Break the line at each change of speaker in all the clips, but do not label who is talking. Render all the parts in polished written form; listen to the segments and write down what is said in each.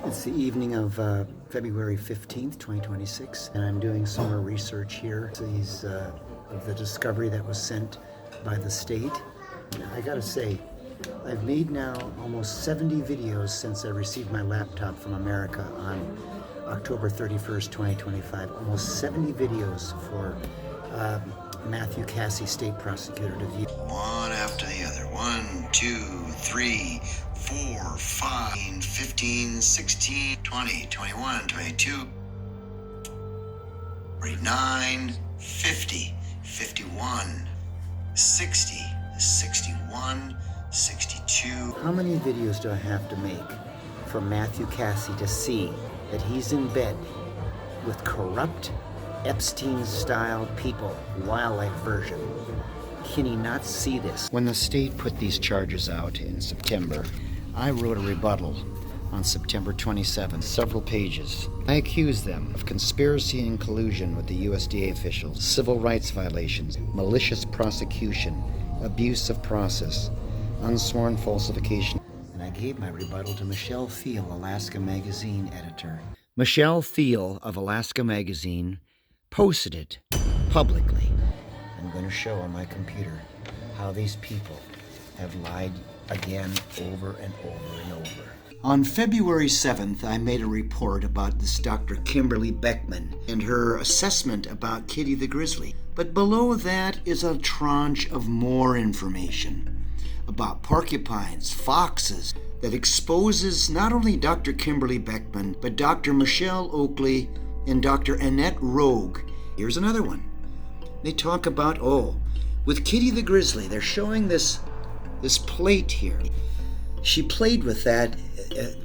It's the evening of February 15th, 2026, and I'm doing some more research here. These of the discovery that was sent by the state. I gotta say, I've made now almost 70 videos since I received my laptop from America on October 31st, 2025. Almost 70 videos for Matthew Cassie, state prosecutor, to view.
One after the other. 1, 2, 3, 4, 5, 15, 16, 20, 21, 22, 49, 50, 51, 60, 61, 62.
How many videos do I have to make for Matthew Cassie to see that he's in bed with corrupt Epstein-style people, wildlife version? Can he not see this? When the state put these charges out in September, I wrote a rebuttal on September 27th, several pages. I accused them of conspiracy and collusion with the USDA officials, civil rights violations, malicious prosecution, abuse of process, unsworn falsification. And I gave my rebuttal to Michelle Thiel, Alaska Magazine editor. Michelle Thiel of Alaska Magazine posted it publicly. I'm going to show on my computer how these people have lied again over and over and over. On February 7th, I made a report about this Dr. Kimberly Beckman and her assessment about Kitty the Grizzly. But below that is a tranche of more information about porcupines, foxes, that exposes not only Dr. Kimberly Beckman, but Dr. Michelle Oakley and Dr. Annette Rogue. Here's another one. They talk about, with Kitty the Grizzly, they're showing this plate here. She played with that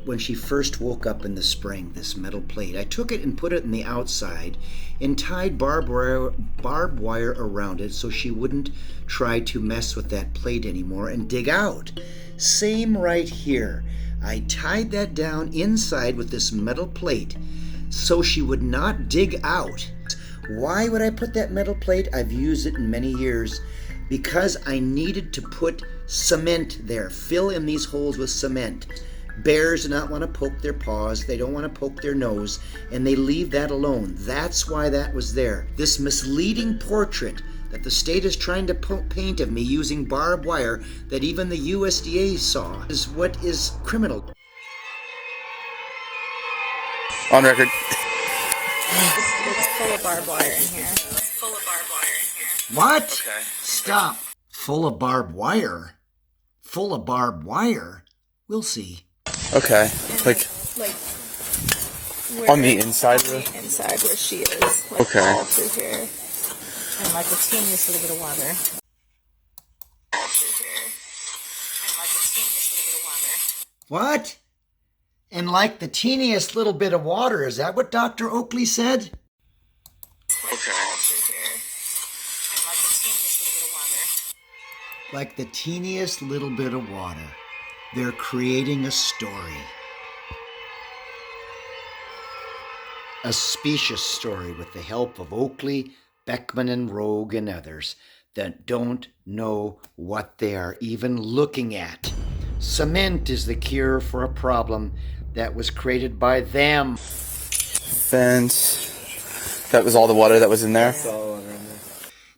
when she first woke up in the spring, this metal plate. I took it and put it in the outside and tied barbed wire around it so she wouldn't try to mess with that plate anymore and dig out. Same right here. I tied that down inside with this metal plate so she would not dig out. Why would I put that metal plate? I've used it in many years because I needed to put cement there, fill in these holes with cement. Bears do not want to poke their paws, they don't want to poke their nose, and they leave that alone. That's why that was there. This misleading portrait that the state is trying to paint of me using barbed wire that even the USDA saw is what is criminal.
On record.
It's full of barbed wire in here. It's full of barbed wire in here.
What?
Okay.
Stop. Full of barbed wire? Full of barbed wire? We'll see.
Okay. Like on the inside of
the inside where she is. Like
okay.
All through here. And like the teeniest little bit of water. All through here. And like the teeniest little bit of water.
What? And like the teeniest little bit of water, is that what Dr. Oakley said?
Okay.
All through here. And like the teeniest little bit of water.
Like the teeniest little bit of water. They're creating a story. A specious story with the help of Oakley, Beckman, and Rogue, and others that don't know what they are even looking at. Cement is the cure for a problem that was created by them.
Fence. That was all the water that was in there?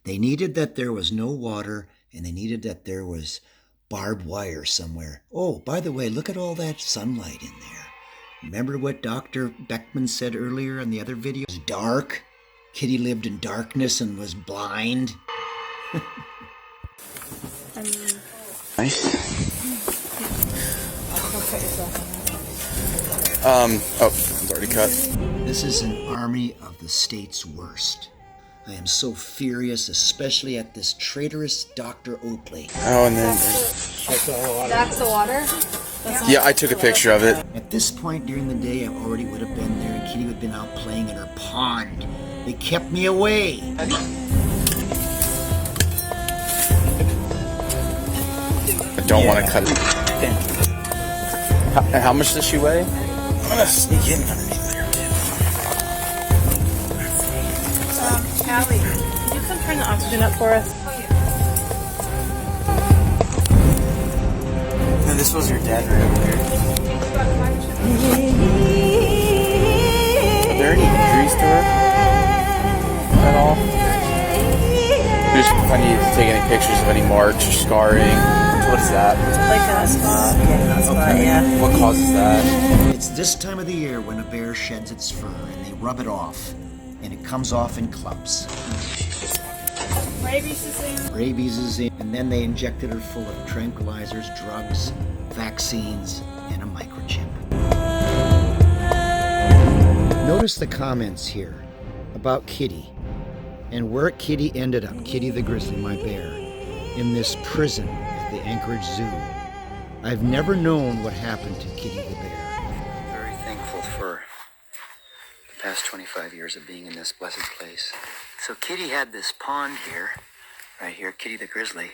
They needed that there was no water, and they needed that there was barbed wire somewhere. Oh, by the way, look at all that sunlight in there. Remember what Dr. Beckman said earlier in the other video? It was dark. Kitty lived in darkness and was blind.
Nice. It's already cut.
This is an army of the state's worst. I am so furious, especially at this traitorous Dr. Oakley.
Oh, and then
That's the water?
yeah, I took a picture of it.
At this point during the day, I already would have been there, and Kitty would have been out playing in her pond. They kept me away.
I don't want to cut it. How much does she weigh? I'm gonna sneak in underneath there too.
Allie, could you come turn the oxygen up for us?
No, this was your dad right over there. to her at all? We just I need to take any pictures of any marks or scarring. What's that?
Like that spot? Yeah, that spot, yeah.
What causes that?
It's this time of the year when a bear sheds its fur and they rub it off, and it comes off in clumps.
Rabies is in.
Rabies is in, and then they injected her full of tranquilizers, drugs, vaccines, and a microchip. Notice the comments here about Kitty and where Kitty ended up, Kitty the grizzly, my bear, in this prison at the Anchorage Zoo. I've never known what happened to Kitty the bear. Very thankful for the past 25 years of being in this blessed place. So Kitty had this pond here, right here, Kitty the grizzly.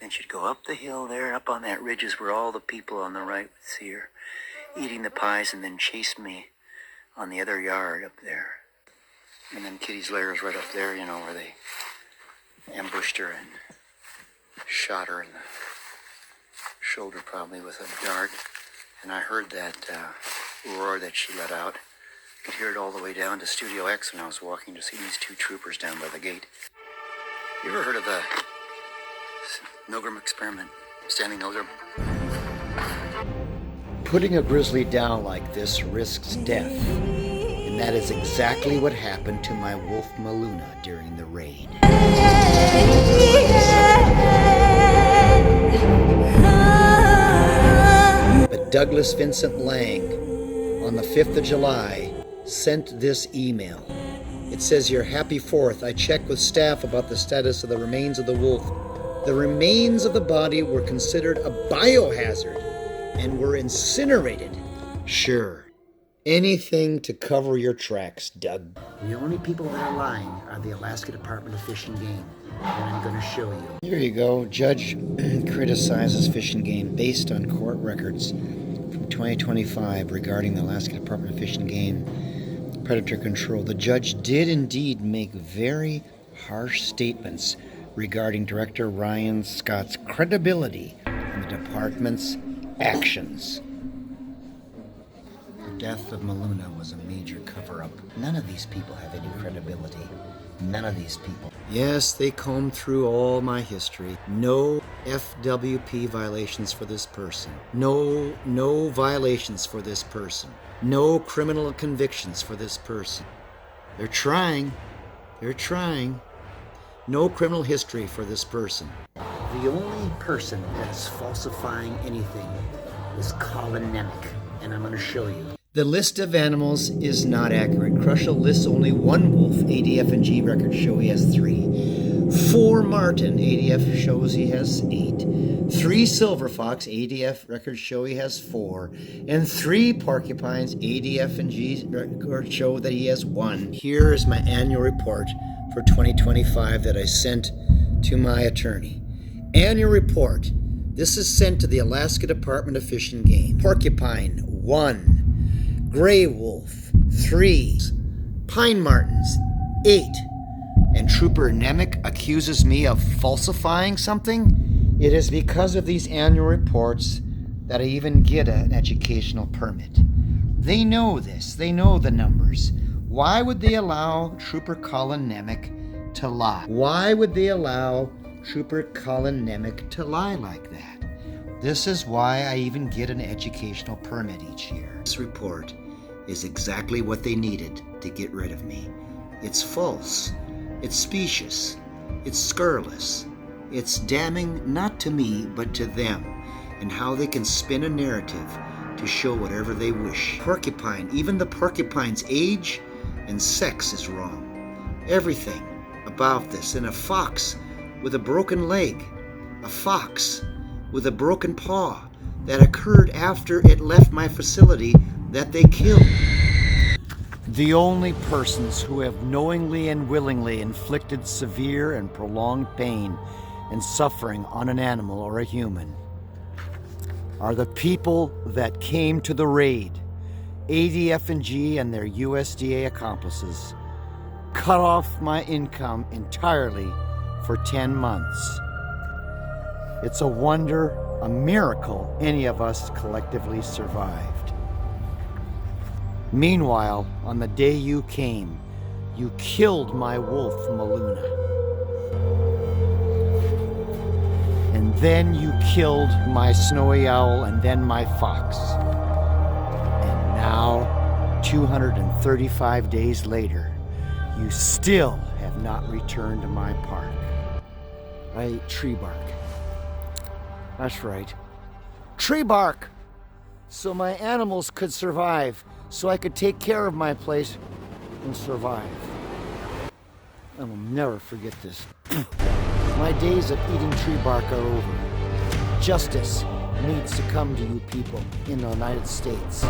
Then she'd go up the hill there, up on that ridge is where all the people on the right would see her eating the pies, and then chase me on the other yard up there. And then Kitty's lair is right up there, you know, where they ambushed her and shot her in the shoulder probably with a dart. And I heard that roar that she let out. I could hear it all the way down to Studio X when I was walking to see these two troopers down by the gate. You ever heard of the Milgram experiment? Standing Milgram? Putting a grizzly down like this risks death. And that is exactly what happened to my wolf Maluna during the raid. But Douglas Vincent Lang, on the 5th of July, sent this email. It says here, "Happy 4th. I checked with staff about the status of the remains of the wolf. The remains of the body were considered a biohazard and were incinerated." Sure. Anything to cover your tracks, Doug. The only people that are lying are the Alaska Department of Fish and Game, and I'm going to show you. Here you go. Judge criticizes Fish and Game based on court records from 2025 regarding the Alaska Department of Fish and Game predator control. The judge did indeed make very harsh statements regarding Director Ryan Scott's credibility in the department's actions. The death of Maluna was a major cover-up. None of these people have any credibility. None of these people. Yes, they combed through all my history. No FWP violations for this person. No violations for this person. No criminal convictions for this person. They're trying. They're trying. No criminal history for this person. The only person that's falsifying anything is Colin Nemec, and I'm going to show you. The list of animals is not accurate. Kroschel lists only one wolf. ADF and G records show he has 3. 4 marten. ADF shows he has 8. 3 silver fox. ADF records show he has 4. And 3 porcupines. ADF and G records show that he has 1. Here is my annual report for 2025 that I sent to my attorney. Annual report. This is sent to the Alaska Department of Fish and Game. Porcupine, 1. Gray wolf, 3. Pine martens, 8. And Trooper Nemec accuses me of falsifying something? It is because of these annual reports that I even get an educational permit. They know this. They know the numbers. Why would they allow Trooper Colin Nemec to lie? Why would they allow Trooper Colin Nemec to lie like that? This is why I even get an educational permit each year. This report is exactly what they needed to get rid of me. It's false. It's specious. It's scurrilous. It's damning not to me, but to them, and how they can spin a narrative to show whatever they wish. Porcupine, even the porcupine's age and sex is wrong. Everything about this. And a fox with a broken leg. A fox with a broken paw that occurred after it left my facility that they killed. The only persons who have knowingly and willingly inflicted severe and prolonged pain and suffering on an animal or a human are the people that came to the raid. ADF&G and their USDA accomplices cut off my income entirely for 10 months. It's a wonder, a miracle any of us collectively survived. Meanwhile, on the day you came, you killed my wolf, Maluna. And then you killed my snowy owl and then my fox. And now, 235 days later, you still have not returned to my park. I ate tree bark. That's right. Tree bark! So my animals could survive, so I could take care of my place and survive. I will never forget this. My days of eating tree bark are over. Justice needs to come to you people in the United States.